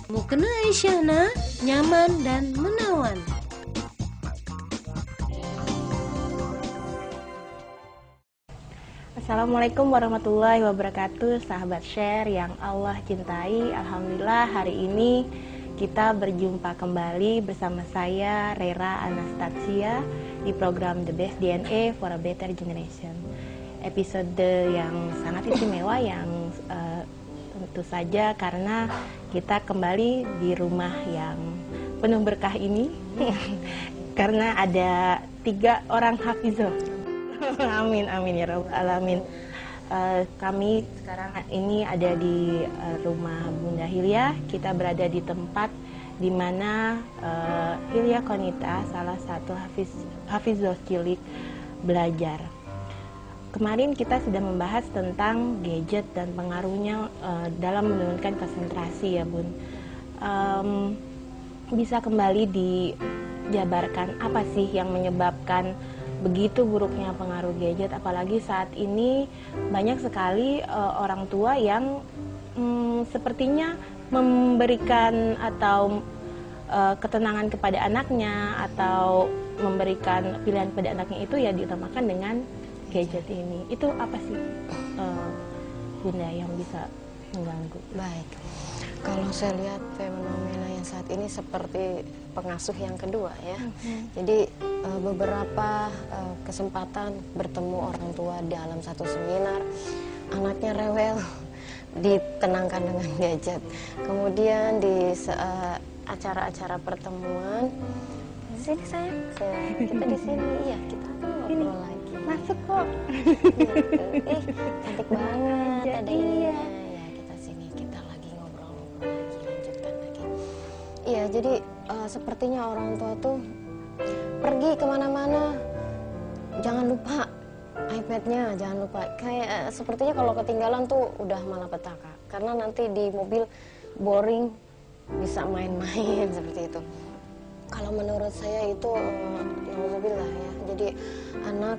Mukena Aisyana, nyaman dan menawan. Assalamualaikum warahmatullahi wabarakatuh, sahabat share yang Allah cintai. Alhamdulillah hari ini kita berjumpa kembali bersama saya Rera Anastasia di program The Best DNA for a Better Generation. Episode yang sangat istimewa yang tentu saja karena kita kembali di rumah yang penuh berkah ini karena ada 3 orang hafizah. Amin amin ya rabbal alamin. Kami sekarang ini ada di rumah Bunda Hilya. Kita berada di tempat di mana Hilya Konita, salah satu hafizah cilik, belajar. Kemarin kita sudah membahas tentang gadget dan pengaruhnya dalam menurunkan konsentrasi ya Bun. Bisa kembali dijabarkan apa sih yang menyebabkan begitu buruknya pengaruh gadget, apalagi saat ini banyak sekali orang tua yang sepertinya memberikan atau ketenangan kepada anaknya atau memberikan pilihan pada anaknya itu ya ditambahkan dengan gadget ini. Itu apa sih Bunda yang bisa mengganggu? Baik, kalau saya lihat fenomena yang saat ini seperti pengasuh yang kedua ya. Jadi beberapa kesempatan bertemu orang tua dalam satu seminar, anaknya rewel, ditenangkan dengan gadget. Kemudian di acara-acara pertemuan, sini sayang, kita di sini, iya kita ngobrol lagi. Masuk kok. Cantik banget, ada ininya. Ya kita sini, kita lagi ngobrol-ngobrol lagi, lanjutkan lagi. Iya, jadi sepertinya orang tua tuh pergi kemana-mana, jangan lupa iPad-nya, jangan lupa. Kayak sepertinya kalau ketinggalan tuh udah malapetaka. Karena nanti di mobil boring, bisa main-main seperti itu. Kalau menurut saya itu mobil lah ya. Jadi anak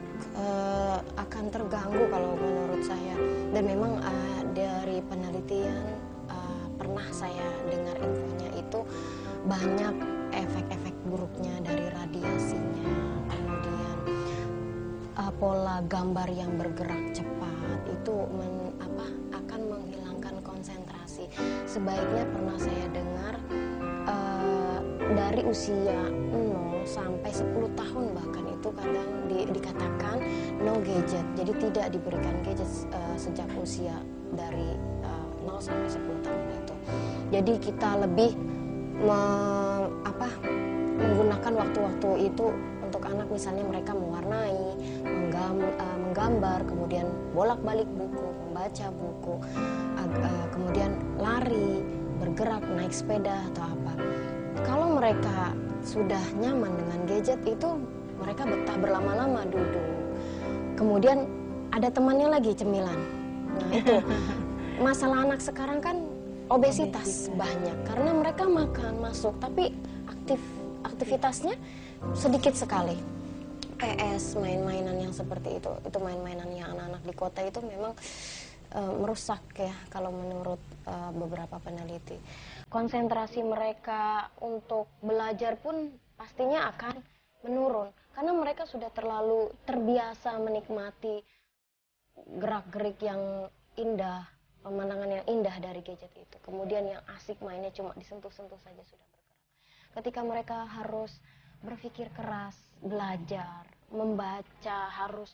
akan terganggu kalau menurut saya. Dan memang dari penelitian pernah saya dengar infonya itu banyak efek-efek buruknya dari radiasinya. Kemudian pola gambar yang bergerak cepat itu akan menghilangkan konsentrasi. Sebaiknya pernah saya dengar dari usia 0 sampai 10 tahun bahkan itu kadang dikatakan no gadget. Jadi tidak diberikan gadget sejak usia dari 0 sampai 10 tahun itu. Jadi kita lebih menggunakan waktu-waktu itu untuk anak, misalnya mereka mewarnai, menggambar, kemudian bolak-balik buku, membaca buku, kemudian lari, bergerak, naik sepeda atau apa. Kalau mereka sudah nyaman dengan gadget itu mereka betah berlama-lama duduk. Kemudian ada temannya lagi cemilan. Nah itu masalah anak sekarang kan obesitas banyak karena mereka makan masuk tapi aktivitasnya sedikit sekali. PS, main-mainan yang seperti itu main-mainan yang anak-anak di kota itu memang merusak ya kalau menurut beberapa peneliti. Konsentrasi mereka untuk belajar pun pastinya akan menurun karena mereka sudah terlalu terbiasa menikmati gerak-gerik yang indah, pemandangan yang indah dari gadget itu. Kemudian yang asik mainnya cuma disentuh-sentuh saja sudah bergerak. Ketika mereka harus berpikir keras, belajar, membaca, harus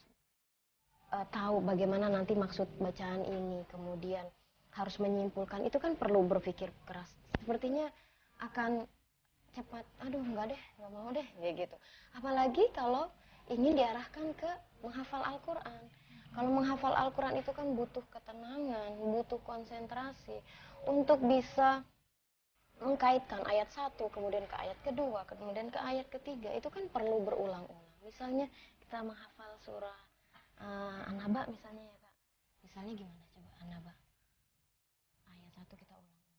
tahu bagaimana nanti maksud bacaan ini, kemudian harus menyimpulkan, itu kan perlu berpikir keras. Sepertinya akan cepat, aduh enggak deh, enggak mau deh, kayak gitu. Apalagi kalau ingin diarahkan ke menghafal Al-Quran. Kalau menghafal Al-Quran itu kan butuh ketenangan, butuh konsentrasi untuk bisa mengkaitkan ayat 1, kemudian ke ayat kedua, kemudian ke ayat ketiga, itu kan perlu berulang-ulang. Misalnya kita menghafal surah An-Naba misalnya ya Kak. Misalnya gimana coba An-Naba? Ayat 1 kita ulang-ulang.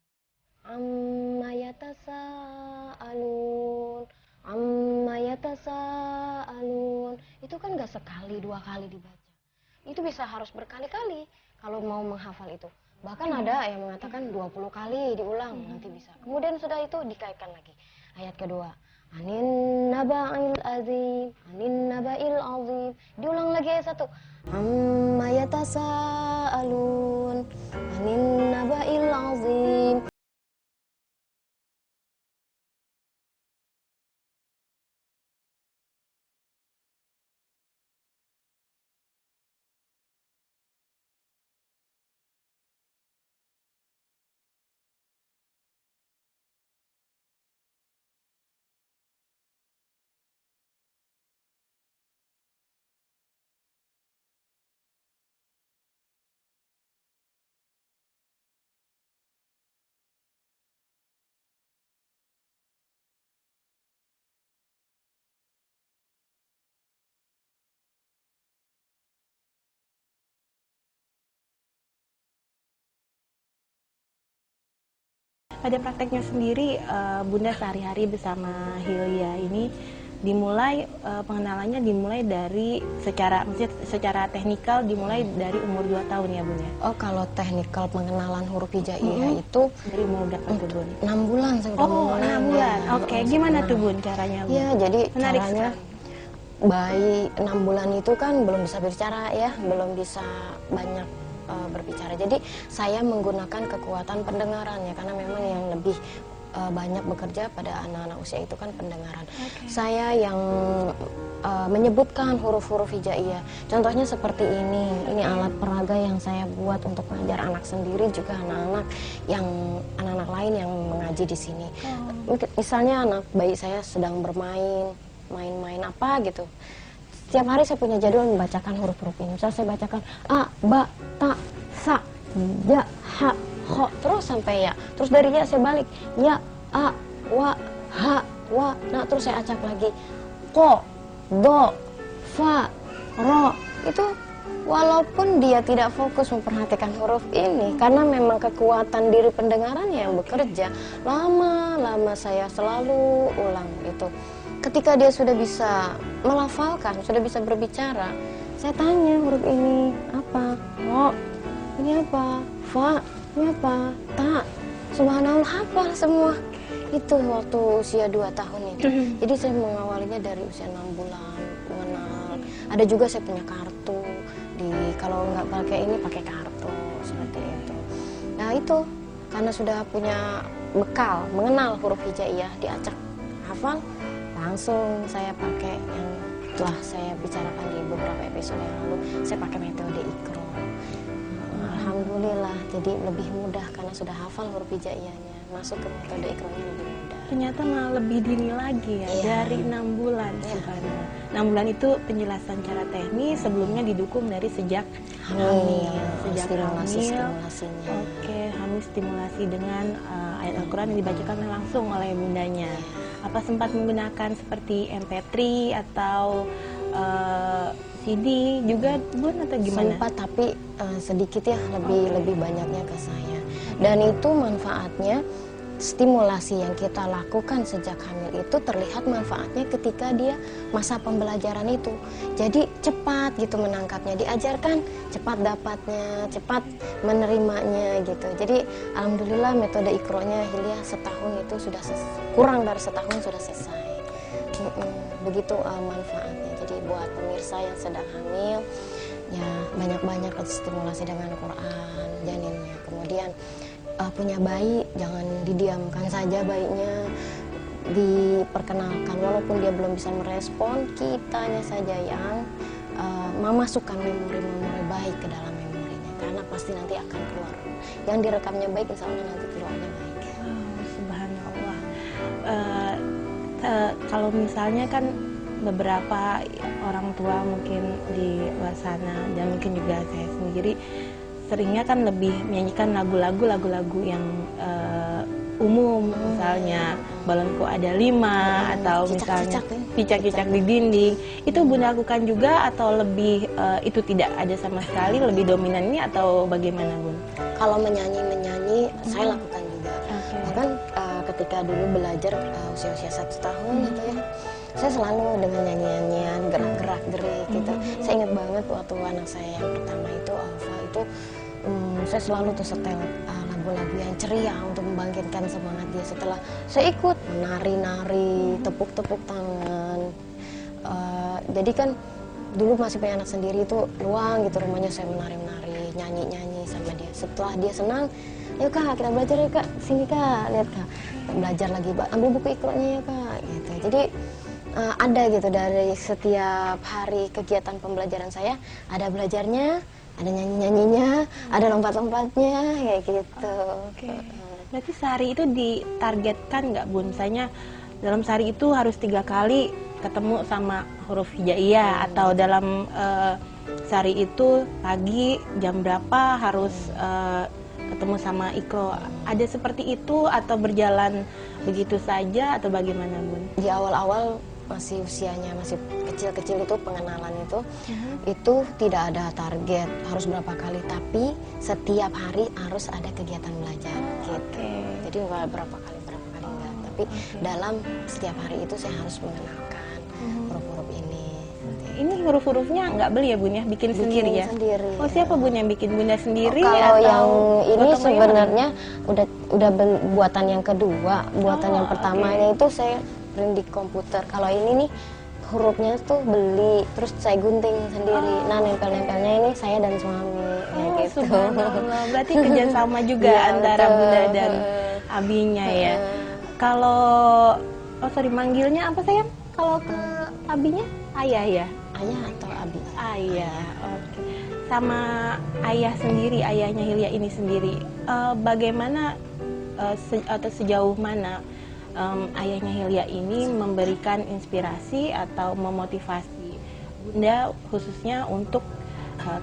Amma yatasaalun, amma yatasaalun. Itu kan gak sekali, 2 kali dibaca. Itu bisa harus berkali-kali kalau mau menghafal itu. Bahkan ada yang mengatakan 20 kali diulang nanti bisa. Kemudian sudah itu dikaitkan lagi. Ayat kedua, anin naba'il azim, anin naba'il azim. Diulang lagi ayat 1. Amma yatasaalun, anin naba'il azim. Pada prakteknya sendiri, Bunda sehari-hari bersama Hilya ini dimulai pengenalannya dimulai dari secara teknikal dimulai dari umur 2 tahun ya Bun ya. Oh, kalau teknikal pengenalan huruf hijaiyah itu Dari umur berapa tuh Bun? 6 bulan saya udah Oh, mulai. 6 bulan. Ya. Oke, gimana tuh Bun caranya Bun? Ya, jadi Menarik caranya sekali. bayi 6 bulan itu kan belum bisa bicara ya, belum bisa banyak berbicara. Jadi saya menggunakan kekuatan pendengaran ya, karena memang yang lebih banyak bekerja pada anak-anak usia itu kan pendengaran. Saya yang menyebutkan huruf-huruf hijaiyah. Contohnya seperti ini alat peraga yang saya buat untuk mengajar anak sendiri, juga anak-anak lain yang mengaji di sini. Misalnya anak bayi saya sedang main apa gitu. Setiap hari saya punya jadwal membacakan huruf-huruf ini. Misal saya bacakan a, ba, ta, sa, ja, ha, ho, terus sampai ya. Terus dari ya saya balik ya, a, wa, ha, wa. Nah, terus saya acak lagi ko, do, fa, ro. Itu walaupun dia tidak fokus memperhatikan huruf ini, karena memang kekuatan diri pendengarannya yang bekerja, lama-lama saya selalu ulang itu. Ketika dia sudah bisa melafalkan, sudah bisa berbicara, saya tanya huruf ini apa? Ro, ini apa? Fa, ini apa? Ta, subhanallah, hafal semua. Itu waktu usia 2 tahun itu. Jadi saya mengawalinya dari usia 6 bulan, mengenal. Ada juga saya punya kartu, kalau nggak pakai ini pakai kartu, seperti itu. Nah itu, karena sudah punya bekal, mengenal huruf hijaiyah, diacak hafal, langsung saya pakai yang telah saya bicarakan di beberapa episode yang lalu. Saya pakai metode Iqra. Alhamdulillah, jadi lebih mudah karena sudah hafal huruf hijaiyahnya. Masuk ke metode Iqra-nya lebih mudah. Ternyata malah lebih dini lagi ya, dari 6 bulan. Subhanallah. 6 bulan itu penjelasan cara teknis, sebelumnya didukung dari sejak hamil. Sejak stimulasinya. Oke, hamil stimulasi dengan ayat Al-Quran yang dibacakan langsung oleh bundanya. Apa sempat menggunakan seperti MP3 atau CD juga Bun atau gimana? Sempat, tapi sedikit ya, lebih banyaknya ke saya. Dan itu manfaatnya, stimulasi yang kita lakukan sejak hamil itu terlihat manfaatnya ketika dia masa pembelajaran itu. Jadi cepat gitu menangkapnya, diajarkan cepat dapatnya, cepat menerimanya gitu. Jadi alhamdulillah metode Iqra-nya Hilya setahun itu sudah kurang dari setahun sudah selesai. Begitu manfaatnya. Jadi buat pemirsa yang sedang hamil, ya banyak-banyak stimulasi dengan Quran janinnya. Kemudian punya bayi, jangan didiamkan saja bayinya, diperkenalkan. Walaupun dia belum bisa merespon, kitanya saja yang memasukkan memori-memori baik ke dalam memorinya, karena pasti nanti akan keluar. Yang direkamnya baik, insya Allah nanti keluarnya baik. Subhanallah. Kalau misalnya kan beberapa orang tua mungkin di luar sana dan mungkin juga saya sendiri seringnya kan lebih menyanyikan lagu-lagu yang umum, misalnya balonku ada 5 atau misalnya cicak-cicak di dinding, itu Bunda lakukan juga atau lebih itu tidak ada sama sekali, lebih dominan ini atau bagaimana Bun? Kalau menyanyi saya lakukan juga. Bahkan ketika dulu belajar usia-usia 1 tahun gitu ya, saya selalu dengan nyanyian gerak-gerak gerik gitu. Saya ingat banget waktu anak saya yang pertama itu Alfa itu, saya selalu tuh setel lagu-lagu yang ceria untuk membangkitkan semangat dia. Setelah saya ikut menari-nari, tepuk-tepuk tangan. Jadi kan dulu masih punya anak sendiri itu luang gitu rumahnya, saya menari-menari, nyanyi-nyanyi sama dia. Setelah dia senang, yuk kak kita belajar ya kak, sini kak, lihat kak, kita belajar lagi, ambil buku ikronya ya kak, gitu. Jadi ada gitu dari setiap hari kegiatan pembelajaran saya, ada belajarnya, ada nyanyi-nyanyinya, ada lompat-lompatnya, kayak gitu. Berarti sehari itu ditargetkan nggak Bun? Misalnya dalam sehari itu harus 3 kali ketemu sama huruf hijaiyah, atau dalam sehari itu pagi jam berapa harus ketemu sama Iqro. Ada seperti itu atau berjalan begitu saja atau bagaimana Bun? Di awal-awal masih usianya masih kecil-kecil itu pengenalan itu tidak ada target harus berapa kali, tapi setiap hari harus ada kegiatan belajar gitu. Jadi nggak berapa kali enggak, tapi dalam setiap hari itu saya harus mengenalkan huruf-huruf ini. Ini huruf-hurufnya nggak beli ya Bun ya? Bikin sendiri ya? Sendiri. Oh siapa Bun yang bikin? Bunda sendiri kalau atau yang ini gotong sebenarnya udah buatan yang kedua. Buatan yang pertamanya itu saya print di komputer. Kalau ini nih hurufnya tuh beli, terus saya gunting sendiri. Nah nempel-nempelnya ini saya dan suami kayak gitu. Subhanallah. Berarti kerjasama juga antara Bunda dan abinya ya. Kalau manggilnya apa sayang? Kalau ke abinya ayah ya? Ayah atau abi? Ayah. Oke. Sama ayah sendiri, ayahnya Hilya ini sendiri, bagaimana atau sejauh mana ayahnya Hilya ini memberikan inspirasi atau memotivasi Bunda khususnya untuk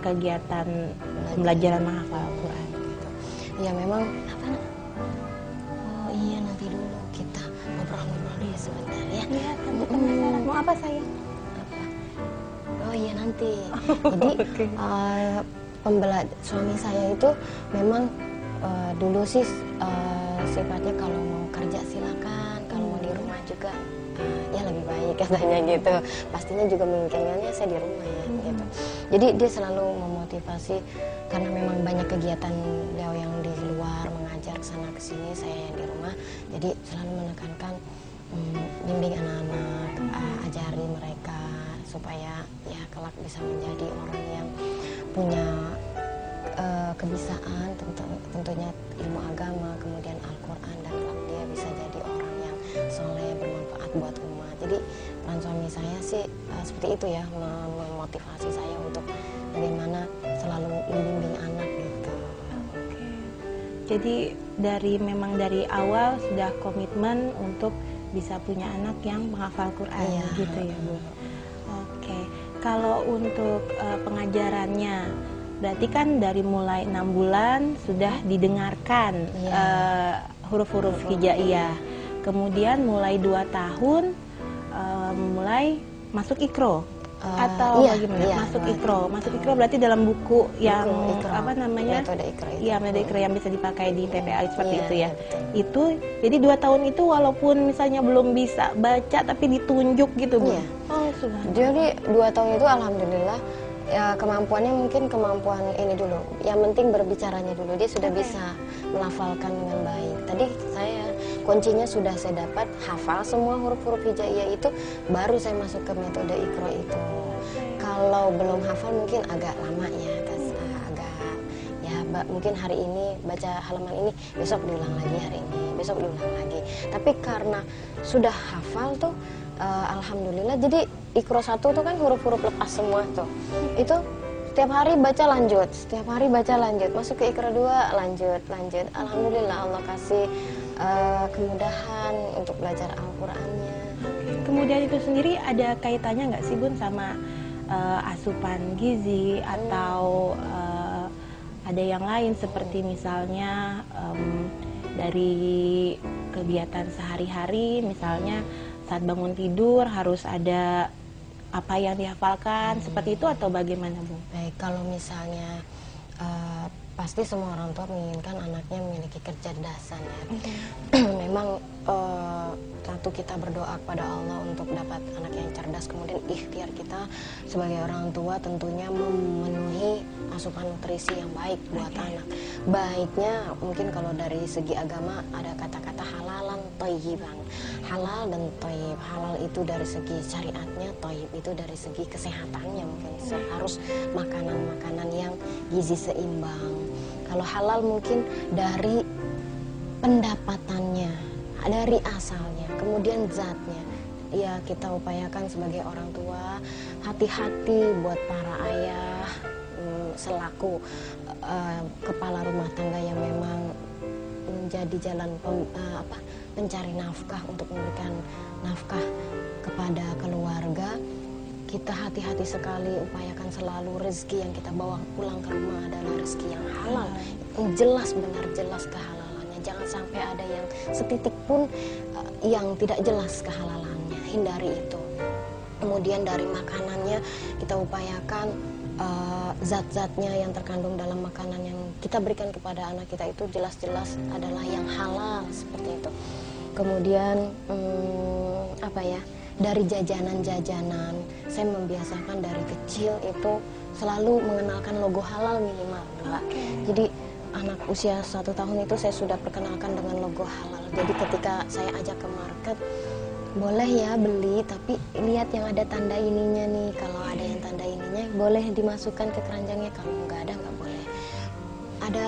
kegiatan pembelajaran menghafal Al-Quran? Ya memang oh iya, nanti dulu kita ngobrol-ngobrol dulu sebentar ya. Iya, tentu penasaran. Mau apa sayang? Oh iya nanti. Jadi suami saya itu memang dulu sih sifatnya kalau mau kerja silakan, kalau mau di rumah juga ya lebih baik katanya gitu. Pastinya juga memungkinkannya saya di rumah ya gitu. Jadi dia selalu memotivasi karena memang banyak kegiatan beliau yang di luar mengajar kesana kesini, saya yang di rumah. Jadi selalu menekankan bimbing anak-anak, ajari mereka supaya ya kelak bisa menjadi orang yang punya kebisaan, tentunya ilmu agama, kemudian Al-Quran, dan kelak dia bisa jadi orang yang soleh, bermanfaat buat umat. Jadi peran suami saya sih seperti itu ya, memotivasi saya untuk bagaimana selalu membimbing anak gitu. Jadi memang dari awal sudah komitmen untuk bisa punya anak yang menghafal Quran gitu ya Bu. Oke, kalau untuk pengajarannya berarti kan dari mulai 6 bulan sudah didengarkan huruf-huruf hijaiyah. Kemudian mulai 2 tahun mulai masuk Iqro atau bagaimana? Masuk Iqro berarti dalam buku yang apa namanya? Metode Iqro itu. Iya, metode Iqro yang bisa dipakai di TPA seperti itu ya. Itu jadi 2 tahun itu walaupun misalnya belum bisa baca tapi ditunjuk gitu Bu. Oh, sudah. Jadi 2 tahun itu alhamdulillah ya, kemampuannya mungkin kemampuan ini dulu. Yang penting berbicaranya dulu. Dia sudah bisa melafalkan dengan baik. Tadi saya kuncinya sudah saya dapat hafal semua huruf-huruf hijaiyah itu, baru saya masuk ke metode Iqro itu. Kalau belum hafal mungkin agak lama ya, agak ya mungkin hari ini baca halaman ini, besok diulang lagi, hari ini besok diulang lagi. Tapi karena sudah hafal tuh alhamdulillah, jadi Iqro 1 tuh kan huruf-huruf lepas semua tuh. Itu setiap hari baca lanjut, setiap hari baca lanjut. Masuk ke Iqro 2 lanjut. Alhamdulillah Allah kasih kemudahan untuk belajar Al-Qur'annya. Kemudian itu sendiri ada kaitannya nggak sih Bun sama asupan gizi atau ada yang lain seperti misalnya dari kegiatan sehari-hari, misalnya saat bangun tidur harus ada apa yang dihafalkan, seperti itu atau bagaimana, Bu? Baik, kalau misalnya pasti semua orang tua menginginkan anaknya memiliki kecerdasan ya. Memang tentu kita berdoa kepada Allah untuk dapat anak yang cerdas, kemudian ikhtiar kita sebagai orang tua tentunya memenuhi asupan nutrisi yang baik buat anak. Baiknya mungkin kalau dari segi agama ada kata-kata halalan thayyiban. Halal dan thayyib. Halal itu dari segi syariatnya, thayyib itu dari segi kesehatannya, mungkin harus makanan-makanan yang gizi seimbang. Kalau halal mungkin dari pendapatannya, dari asalnya, kemudian zatnya. Ya, kita upayakan sebagai orang tua hati-hati buat para ayah selaku kepala rumah tangga yang memang menjadi jalan pencari nafkah untuk memberikan nafkah kepada keluarga. Kita hati-hati sekali, upayakan selalu rezeki yang kita bawa pulang ke rumah adalah rezeki yang halal, yang jelas, benar jelas kehalalannya. Jangan sampai ada yang setitik pun yang tidak jelas kehalalannya, hindari itu. Kemudian dari makanannya kita upayakan zat-zatnya yang terkandung dalam makanan yang kita berikan kepada anak kita itu jelas-jelas adalah yang halal, seperti itu. Kemudian dari jajanan-jajanan, saya membiasakan dari kecil itu selalu mengenalkan logo halal minimal, Mbak. Jadi anak usia 1 tahun itu saya sudah perkenalkan dengan logo halal. Jadi ketika saya ajak ke market, boleh ya beli, tapi lihat yang ada tanda ininya nih. Kalau ada yang tanda ininya, boleh dimasukkan ke keranjangnya. Kalau nggak ada, nggak boleh. Ada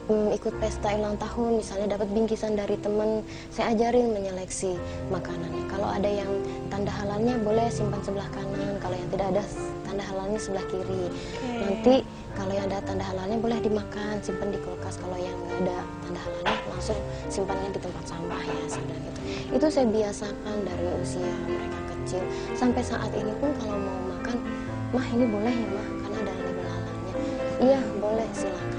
ikut pesta ulang tahun, misalnya dapat bingkisan dari teman, saya ajarin menyeleksi makanannya. Kalau ada yang tanda halalnya, boleh simpan sebelah kanan. Kalau yang tidak ada tanda halalnya, sebelah kiri. Nanti kalau yang ada tanda halalnya, boleh dimakan, simpan di kulkas. Kalau yang nggak ada tanda halalnya, langsung simpannya di tempat sampah ya, sudah gitu. Itu saya biasakan dari usia mereka kecil. Sampai saat ini pun kalau mau makan, "Mah, ini boleh ya, Mah? Karena ada label halalnya." "Iya, boleh, silakan."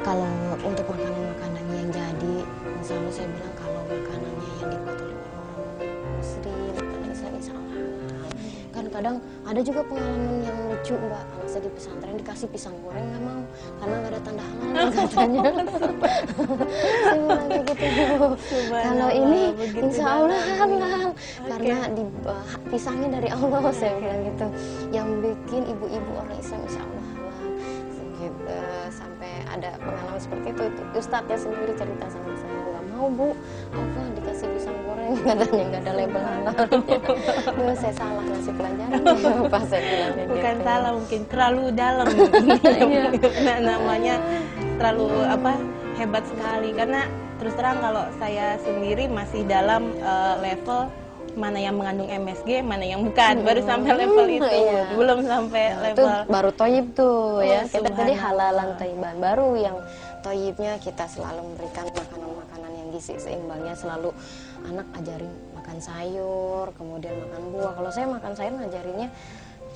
Kalau untuk makanan-makanan yang jadi, misalnya saya bilang kalau makanannya yang dibuat oleh orang muslim, insya Allah halal. Kan kadang ada juga pengalaman yang lucu, Mbak. Anak saya di pesantren dikasih pisang goreng, nggak mau karena nggak ada tanda halal katanya. Saya bilang kayak gitu. Kalau ini insya Allah halal karena pisangnya dari Allah, saya bilang gitu. Yang bikin ibu-ibu orang Islam insya Allah halal. Sampai ada pengalaman seperti itu, Ustadznya sendiri cerita sama saya, "Nggak mau, Bu, apa dikasih pisang goreng katanya nggak ada label halal." Dulu saya salah ngasih pelajaran pas saya bilang Bukan gitu. salah, mungkin terlalu dalam. Nah, namanya terlalu hebat sekali, karena terus terang kalau saya sendiri masih dalam level mana yang mengandung MSG, mana yang bukan, baru sampai level itu, belum sampai level. Itu baru toyib tuh ya. Kita tadi Subhanallah. halalan toyiban, baru yang toyibnya kita selalu memberikan makanan-makanan yang gizi seimbangnya. Selalu anak ajarin makan sayur, kemudian makan buah. Kalau saya makan sayur ngajarinnya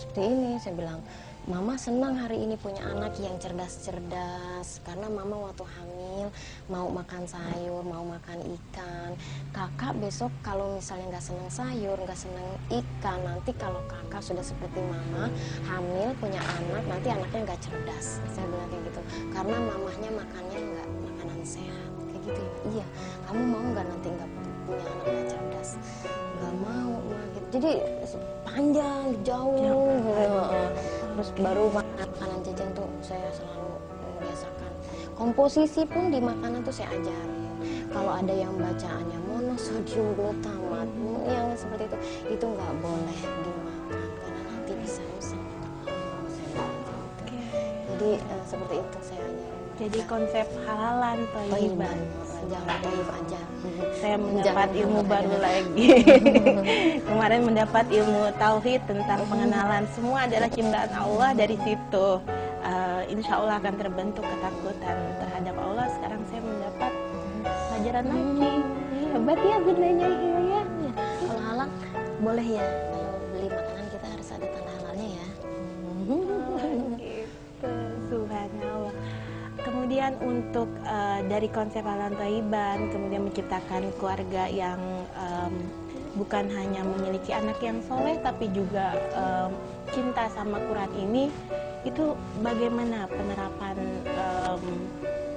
seperti ini, saya bilang, "Mama senang hari ini punya anak yang cerdas-cerdas karena mama waktu hamil mau makan sayur, mau makan ikan. Kakak besok kalau misalnya nggak senang sayur, nggak senang ikan, nanti kalau kakak sudah seperti mama hamil punya anak, nanti anaknya nggak cerdas." Saya bilang kayak gitu karena mamahnya makannya nggak makanan sehat kayak gitu ya. "Iya, kamu mau nggak nanti nggak punya anak nggak cerdas?" "Nggak mau, Ma." Gitu. Jadi panjang jauh gitu. Terus baru makanan jajan tuh saya selalu membiasakan. Komposisi pun di makanan tuh saya ajarin. Kalau ada yang bacaannya monosodium glutamat, yang seperti itu nggak boleh dimakan karena nanti bisa rusak. Jadi seperti itu saya ajarin. Jadi konsep halalan thayyiban. Jangan toyib aja. Saya mendapat Jangan ilmu hambat baru aja. lagi. Kemarin mendapat ilmu tauhid tentang pengenalan semua adalah ciptaan Allah. Dari situ insya Allah akan terbentuk ketakutan terhadap Allah. Sekarang saya mendapat pelajaran lagi. Hebat ya gunanya ya. Kalau halal boleh ya. Kalau beli makanan kita harus ada tanda halalnya ya. Gitu, subhanallah. Kemudian kan untuk dari konsep Halan Thayyiban, kemudian menciptakan keluarga yang bukan hanya memiliki anak yang soleh, tapi juga cinta sama Quran ini, itu bagaimana penerapan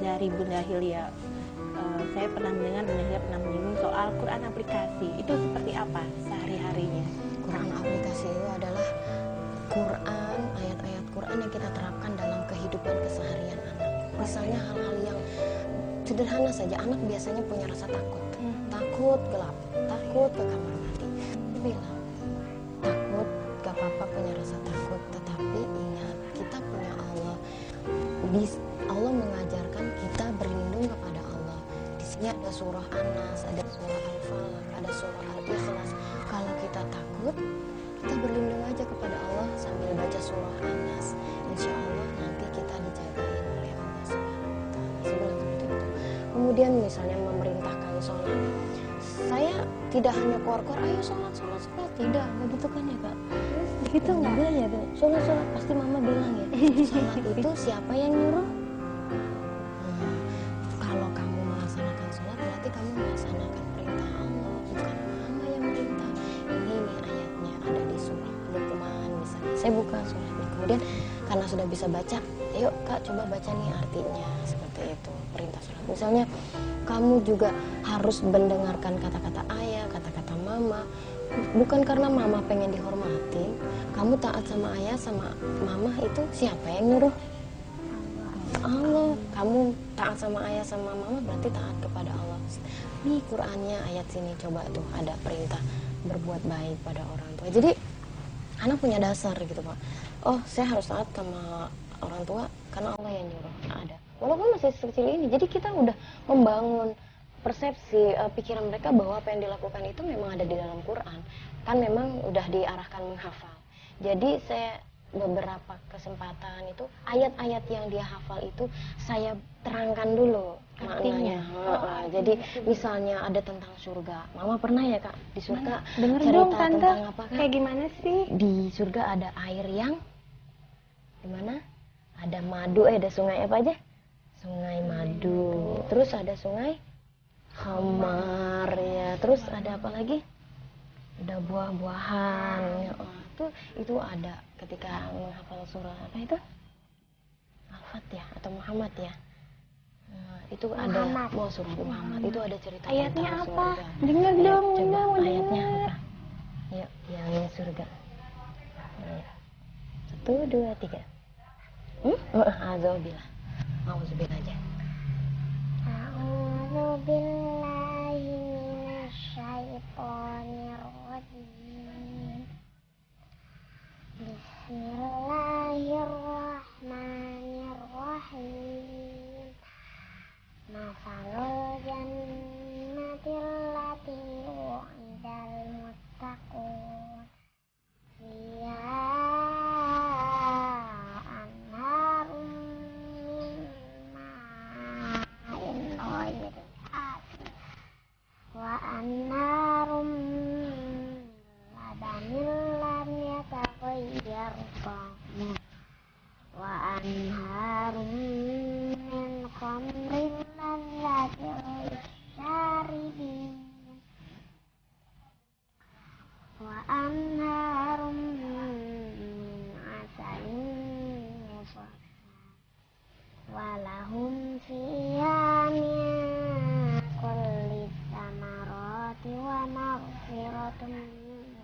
dari Bunda Hilya? Saya pernah mendengar Bunda Hilya pernah menyinggung soal Quran aplikasi. Itu seperti apa sehari-harinya? Quran aplikasi itu adalah Quran, ayat-ayat Quran yang kita terapkan dalam kehidupan keseharian anak. Misalnya hal-hal yang sederhana saja, anak biasanya punya rasa takut. Takut gelap, takut ke kamar mandi. Bilang, takut, gak apa-apa punya rasa takut, tetapi ingat, kita punya Allah. Allah mengajarkan kita berlindung kepada Allah. Di sini ada surah An-Nas, ada surah Al-Falaq, ada surah Al-Ikhlas. Kalau kita takut, kita berlindung aja kepada Allah sambil baca surah An-Nas. Insya Allah nanti kita dijagain oleh Allah SWT. Sebilang seperti itu. Kemudian misalnya memerintahkan sholat. Saya tidak hanya keluar-keluar, ayo sholat. Tidak, begitu kan ya Kak? Begitu enggak ya, Bu? Sholat, pasti mama bilang ya. Sholat itu siapa yang nyuruh? Kalau kamu melaksanakan sholat, berarti kamu melaksanakan perintah Allah, bukan mama yang merintah. Ini nih ayatnya ada di surah Luqman misalnya. Saya buka suratnya, kemudian karena sudah bisa baca, ayo Kak coba baca nih artinya, seperti itu perintah sholat. Misalnya kamu juga harus mendengarkan kata-kata ayah, kata-kata mama. Bukan karena mama pengen dihormati, kamu taat sama ayah sama mama, itu siapa yang nyuruh? Allah. Kamu taat sama ayah sama mama berarti taat kepada Allah. Nih Qurannya ayat sini, coba tuh ada perintah berbuat baik pada orang tua. Jadi anak punya dasar gitu Pak. Oh, saya harus taat sama orang tua karena Allah yang nyuruh. Ada. Walaupun masih sekecil ini. Jadi kita udah membangun persepsi pikiran mereka bahwa apa yang dilakukan itu memang ada di dalam Quran. Kan memang udah diarahkan menghafal. Jadi saya beberapa kesempatan itu ayat-ayat yang dia hafal itu saya terangkan dulu maknanya. Jadi misalnya ada tentang surga. Mama pernah ya Kak di surga Dengar cerita dong Tante, tentang apa Kak? kayak gimana sih? Di surga ada air yang gimana? Ada madu, ada sungai apa aja? Sungai madu. Terus ada sungai khamar ya. Terus ada apa lagi? Ada buah-buahan. Ya, itu ada ketika menghafal surah apa itu? Al-Fatihah atau Muhammad ya. Nah, itu ada surah Muhammad. Itu ada cerita Ayatnya tentang apa? surga. Dengar dong, Coba mau ayatnya dengar. apa? Yuk, yang surga. Ayo. 1, 2, 3. Auzubillah. Auzubillah aja. A'udzubillahi minasyaitonirrajim. Bismillahirrahmanirrahim. Masalul jannatil lati wu'idal muttaqun. Fiha anharum min ma'in ghairi asin wa anharum labanin lam yataghayyar ta'muhu wa anharum min khamrin ladzatin lisharibin wa anharum min asalin musaffan wa lahum fiha min kulli thamarati wa maghfiratun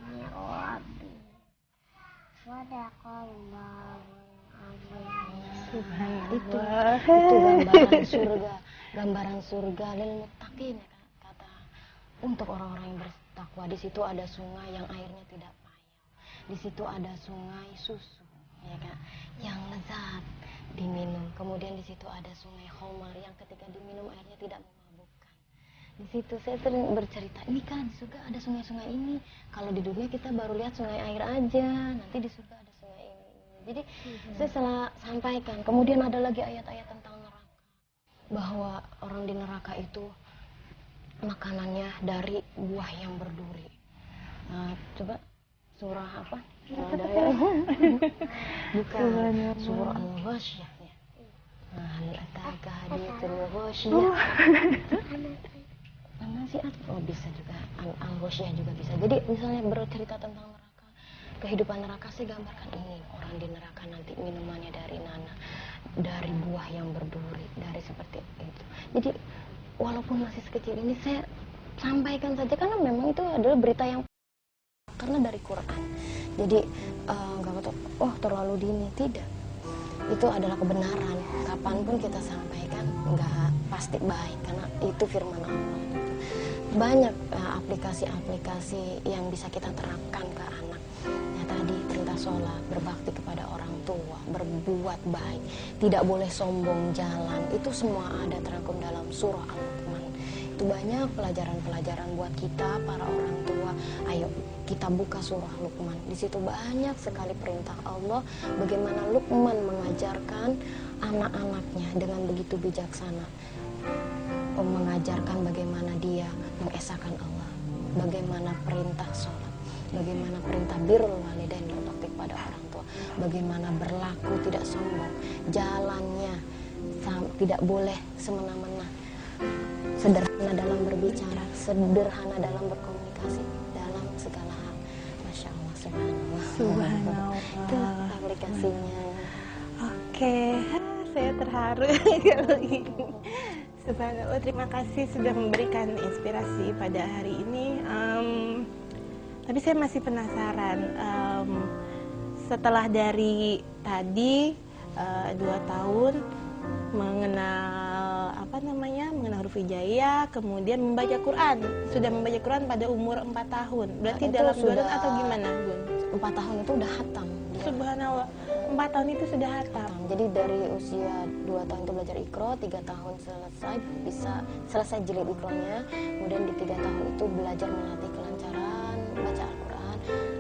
min rabbihim. Shadaqallahul azim. Itu gambaran surga, gambaran surga lil muttaqin ya Kak, kata untuk orang-orang yang bertakwa. Di situ ada sungai yang airnya tidak payah. Di situ ada sungai susu ya Kak, yang lezat diminum. Kemudian di situ ada sungai khamar yang ketika diminum airnya tidak memabukkan. Di situ saya sering bercerita, ini kan di surga ada sungai-sungai ini. Kalau di dunia kita baru lihat sungai air aja, nanti di surga ada sungai ini. Jadi saya salah sampaikan. Kemudian ada lagi ayat-ayat tentang neraka, bahwa orang di neraka itu makanannya dari buah yang berduri. Nah, coba surah apa? Ada ya? Bukan surah Al-Ghasyiyah ya. Hal ataka hadithul ghasyiyah. Nasihat, oh bisa juga, al-ghasyiyah juga bisa. Jadi misalnya bercerita tentang neraka, kehidupan neraka, saya gambarkan ini, orang di neraka nanti minumannya dari nanah, dari buah yang berduri, dari seperti itu. Jadi walaupun masih sekecil ini saya sampaikan saja, karena memang itu adalah berita yang karena dari Quran. Jadi nggak betul, oh terlalu dini, tidak. Itu adalah kebenaran. Kapanpun kita sampaikan nggak pasti baik, karena itu firman Allah. Banyak aplikasi-aplikasi yang bisa kita terapkan ke anak. Ya tadi perintah sholat, berbakti kepada orang tua, berbuat baik, tidak boleh sombong jalan. Itu semua ada terangkum dalam surah Al-Luqman. Itu banyak pelajaran-pelajaran buat kita para orang tua. Ayo kita buka surah Luqman. Di situ banyak sekali perintah Allah bagaimana Luqman mengajarkan anak-anaknya dengan begitu bijaksana. Mengajarkan bagaimana dia mengesahkan Allah, bagaimana perintah sholat, bagaimana perintah birrul walidain, berbakti kepada orang tua, bagaimana berlaku tidak sombong, jalannya tidak boleh semena-mena, sederhana dalam berbicara, sederhana dalam berkomunikasi, dalam segala hal. Masya Allah, subhanallah. Subhanallah. Itu aplikasinya. Oke, saya terharu kalau ini. Subhanallah, terima kasih sudah memberikan inspirasi pada hari ini. Tapi saya masih penasaran, setelah dari tadi 2 tahun mengenal mengenal huruf hijaiyah, kemudian membaca Quran. Sudah membaca Quran pada umur 4 tahun. Berarti Itu dalam 2 sudah tahun atau gimana, Bun? 4 tahun itu udah hatam. Subhanallah, 4 tahun itu sudah hatam. Jadi dari usia 2 tahun itu belajar Iqra, 3 tahun bisa selesai jilid Iqranya, kemudian di 3 tahun itu belajar melatih kelancaran baca Al-Quran,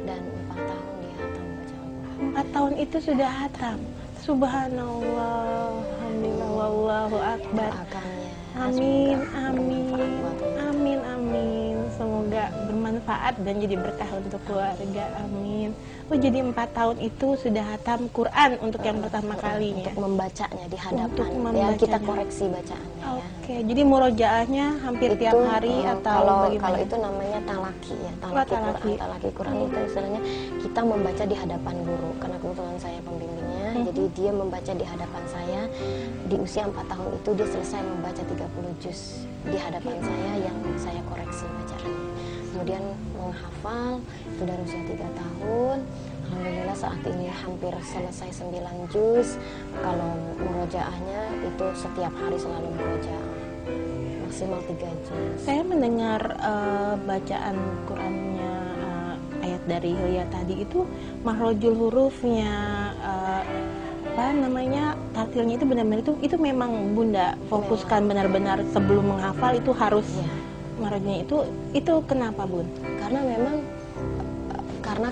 dan 4 tahun dia hatam baca Al-Quran. 4 tahun itu sudah hatam. Subhanallah, alhamdulillah, wallahu akbar. Doakannya, Amin, semoga amin, bermanfaat buat kita. amin, amin. Semoga bermanfaat dan jadi berkah untuk keluarga. Amin. Oh, jadi 4 tahun itu sudah hatam Quran untuk yang pertama kalinya. Untuk membacanya di hadapan, Untuk ya membacanya. kita koreksi bacaannya. Oke, jadi murojaahnya hampir tiap hari atau bagaimana? kalau itu namanya talaki ya, talaki Quran itu istilahnya kita membaca di hadapan guru, karena kebetulan saya pembimbingnya, jadi dia membaca di hadapan saya. Di usia 4 tahun itu dia selesai membaca 30 juz di hadapan saya yang saya koreksi bacaannya. Kemudian menghafal itu dari usia 3 tahun. Alhamdulillah saat ini hampir selesai 9 juz. Kalau murojaahnya itu setiap hari selalu murojaah, maksimal 3 juz. Saya mendengar bacaan Qurannya, ayat dari Hilya tadi itu mahrojul hurufnya, tartilnya itu benar-benar itu memang Bunda fokuskan benar-benar sebelum menghafal itu harus mahrojnya itu kenapa, Bun? Karena memang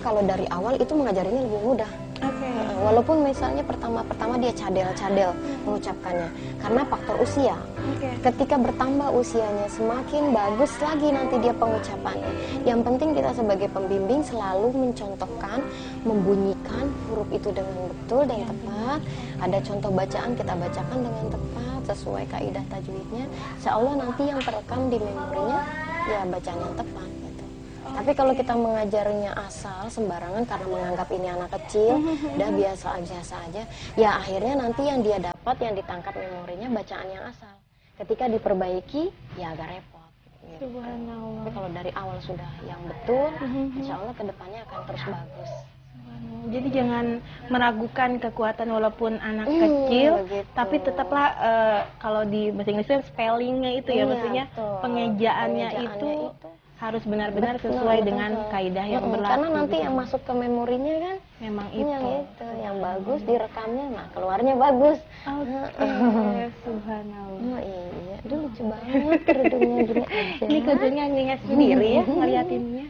kalau dari awal itu mengajarinya lebih mudah. Oke. Walaupun misalnya pertama dia cadel mengucapkannya, karena faktor usia. Oke. Ketika bertambah usianya semakin bagus lagi nanti dia pengucapannya. Yang penting kita sebagai pembimbing selalu mencontohkan, membunyikan huruf itu dengan betul dan tepat. Ada contoh bacaan kita bacakan dengan tepat sesuai kaidah tajwidnya. Insya Allah nanti yang terekam di memorinya ya bacaan yang tepat. Tapi kalau kita mengajarnya asal sembarangan karena menganggap ini anak kecil, udah biasa aja, ya akhirnya nanti yang dia dapat, yang ditangkap memorinya bacaan yang asal. Ketika diperbaiki, ya agak repot. Gitu. Subhanallah. Tapi kalau dari awal sudah yang betul, insya Allah kedepannya akan terus bagus. Jadi jangan meragukan kekuatan walaupun anak kecil, begitu. tapi tetaplah kalau di bahasa Inggrisnya spellingnya itu ya, maksudnya betul. pengejaannya itu harus benar-benar sesuai dengan kaidah yang berlaku. Karena nanti gitu. yang masuk ke memorinya kan Memang yang bagus direkamnya, nah keluarnya bagus. Oke, subhanallah. Oh iya, aduh lucu banget kerudungnya gini aja. Ini kerudungnya ngingat sendiri ya ngeliatinnya.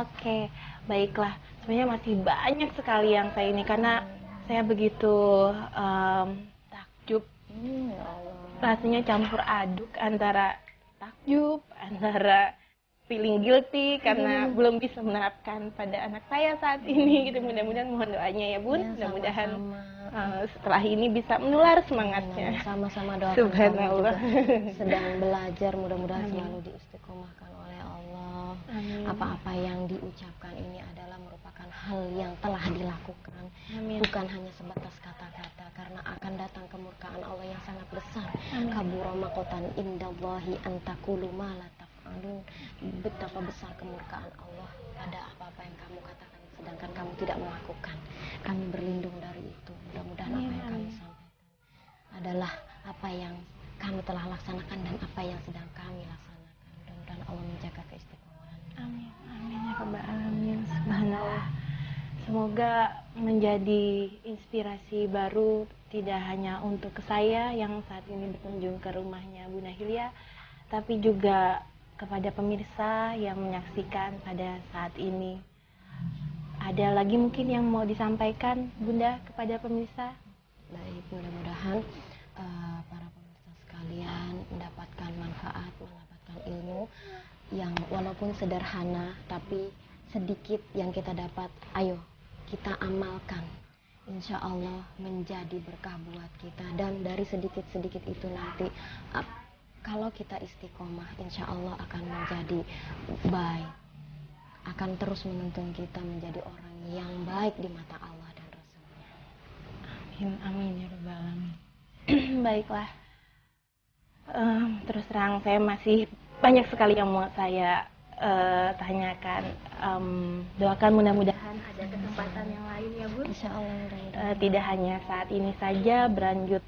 Oke, baiklah. Sebenarnya masih banyak sekali yang saya ini karena saya begitu takjub. Ya Allah. Rasanya campur aduk antara takjub, antara feeling guilty karena belum bisa menerapkan pada anak saya saat ini gitu. Mudah-mudahan mohon doanya ya Bun, Ya, mudah-mudahan sama-sama. setelah ini bisa menular semangatnya. Sama-sama doakan Subhanallah. kamu juga sedang belajar, mudah-mudahan selalu diistiqomahkan oleh Allah. Amin. Apa-apa yang diucapkan ini adalah merupakan hal yang telah dilakukan, Amin. bukan hanya sebatas kata-kata, karena akan datang kemurkaan Allah yang sangat besar. Kabura maqtan indallahi an taqulu ma la taf'alun. Betapa besar kemurkaan Allah pada apa-apa yang kamu katakan sedangkan kamu tidak melakukan. Kami berlindung dari itu. Mudah-mudahan apa yang kami sampaikan adalah apa yang kami telah laksanakan dan apa yang sedang kami laksanakan. Mudah-mudahan Allah menjaga keistiqomahan. Amin, amin ya rabbal alamin. Subhanallah. Semoga menjadi inspirasi baru tidak hanya untuk saya yang saat ini berkunjung ke rumahnya Bunda Hilya, tapi juga kepada pemirsa yang menyaksikan pada saat ini. Ada lagi mungkin yang mau disampaikan Bunda kepada pemirsa? Baik, mudah-mudahan para pemirsa sekalian mendapatkan manfaat, mendapatkan ilmu yang walaupun sederhana tapi sedikit yang kita dapat, ayo kita amalkan. Insya Allah menjadi berkah buat kita, dan dari sedikit-sedikit itu nanti kalau kita istiqomah, insya Allah akan menjadi baik, akan terus menuntun kita menjadi orang yang baik di mata Allah dan Rasulnya. Amin, amin ya rabbal alamin. Baiklah, terus terang saya masih banyak sekali yang mau saya tanyakan. Doakan mudah-mudahan ada kesempatan yang lain ya Bun. Insya Allah mudah-mudahan. Tidak hanya saat ini saja, berlanjut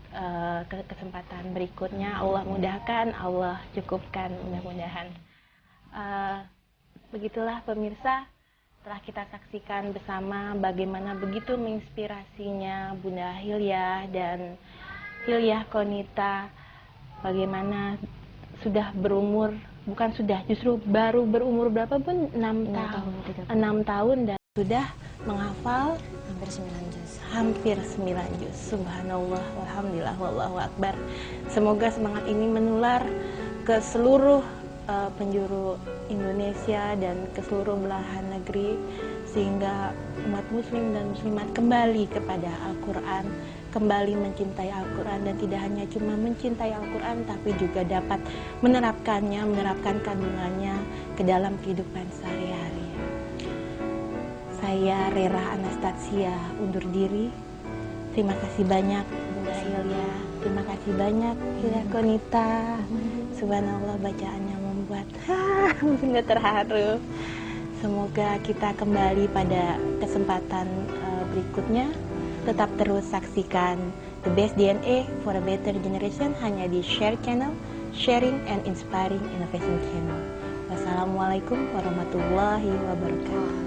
ke kesempatan berikutnya. Allah mudahkan, Allah cukupkan mudah-mudahan. Begitulah pemirsa, telah kita saksikan bersama bagaimana begitu menginspirasinya Bunda Hilya dan Hilya Qonita, bagaimana sudah berumur, bukan sudah, justru baru berumur berapa Bun? 6 tahun. 6 tahun dan sudah menghafal hampir 9 juz. Subhanallah, walhamdulillah, wallahu akbar. Semoga semangat ini menular ke seluruh penjuru Indonesia dan ke seluruh belahan negeri, sehingga umat muslim dan muslimat kembali kepada Al-Quran, kembali mencintai Al-Quran, dan tidak hanya cuma mencintai Al-Quran tapi juga dapat menerapkannya, menerapkan kandungannya ke dalam kehidupan sehari-hari. Saya Rera Anastasia undur diri. Terima kasih banyak Bunda Hilya, terima kasih banyak Hilya Qonita. Subhanallah, bacaannya membuat benar terharu. Semoga kita kembali pada kesempatan berikutnya. Tetap terus saksikan The Best DNA for a Better Generation hanya di Share Channel, Sharing and Inspiring Innovation Channel. Wassalamualaikum warahmatullahi wabarakatuh.